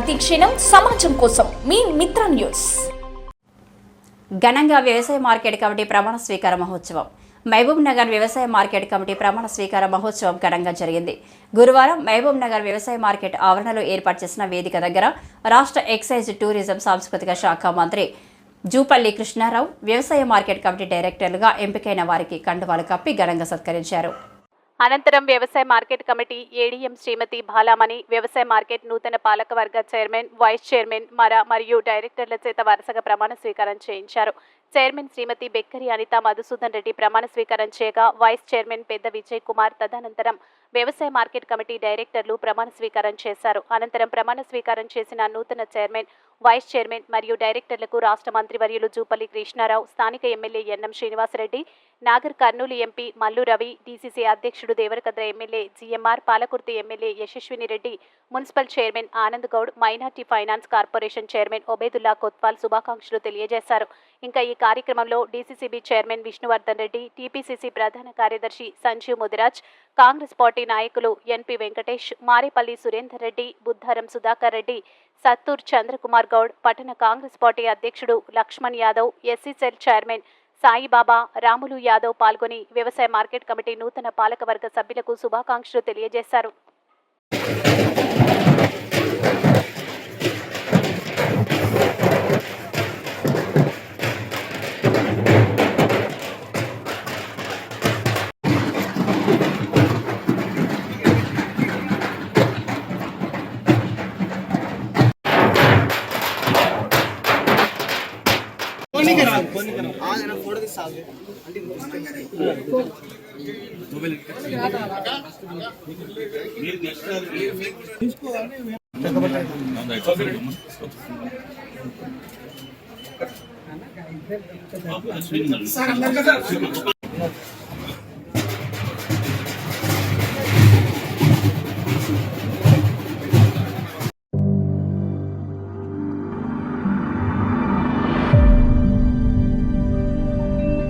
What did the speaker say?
ప్రతి క్షణం సమాజం కోసం మీ మిత్ర న్యూస్. ఘనంగా వ్యవసాయ మార్కెట్ కమిటీ ప్రమాణ స్వీకార మహోత్సవం. మహబూబ్ నగర్ వ్యవసాయ మార్కెట్ కమిటీ ప్రమాణ స్వీకార మహోత్సవం ఘనంగా జరిగింది. గురువారం మహబూబ్ నగర్ వ్యవసాయ మార్కెట్ ఆవరణలో ఏర్పాటు చేసిన వేదిక దగ్గర రాష్ట్ర ఎక్సైజ్ టూరిజం సాంస్కృతిక శాఖ మంత్రి జూపల్లి కృష్ణారావు వ్యవసాయ మార్కెట్ కమిటీ డైరెక్టర్లుగా ఎంపికైన వారికి కండువాలు కప్పి ఘనంగా సత్కరించారు. అనంతరం వ్యవసాయ మార్కెట్ కమిటీ ఏడీఎం శ్రీమతి బాలామణి, వ్యవసాయ మార్కెట్ నూతన పాలకవర్గ చైర్మన్, వైస్ చైర్మన్ మరియు డైరెక్టర్ల చేత వరుసగా ప్రమాణ స్వీకారం చేయించారు. చైర్మన్ శ్రీమతి బెక్కరి అనిత మధుసూదన్ రెడ్డి ప్రమాణ స్వీకారం చేయగా, వైస్ చైర్మన్ పెద్ద విజయ్ కుమార్, తదనంతరం వ్యవసాయ మార్కెట్ కమిటీ డైరెక్టర్లు ప్రమాణ స్వీకారం చేశారు. అనంతరం ప్రమాణ స్వీకారం చేసిన నూతన చైర్మన్, వైస్ చైర్మన్ మరియు డైరెక్టర్లకు రాష్ట్ర మంత్రివర్యులు జూపల్లి కృష్ణారావు, స్థానిక MLA NM Srinivas Reddy, Nagar Kurnool MP Mallu Ravi, DCC అధ్యక్షుడు Devarakadra MLA GMR, Palakurthi MLA Yashaswini Reddy, municipal chairman Anand Goud, minority finance corporation chairman Obedullah Kotwal శుభాకాంక్షలు తెలియజేశారు. ఇంకా ఈ కార్యక్రమంలో DCCB chairman Vishnuvardhan Reddy, TPCC ప్రధాన కార్యదర్శి సంజీవ్ ముదిరాజ్, కాంగ్రెస్ పార్టీ నాయకులు ఎన్పి వెంకటేష్, మారేపల్లి సురేందర్ రెడ్డి, బుద్ధారం సుధాకర్ రెడ్డి, సత్తూర్ చంద్రకుమార్ గౌడ్, పట్టణ కాంగ్రెస్ పార్టీ అధ్యక్షుడు Lakshman Yadav, SC cell chairman Saibaba, Ramulu Yadav పాల్గొని వ్యవసాయ మార్కెట్ కమిటీ నూతన పాలకవర్గ సభ్యులకు శుభాకాంక్షలు తెలియజేశారు. సార్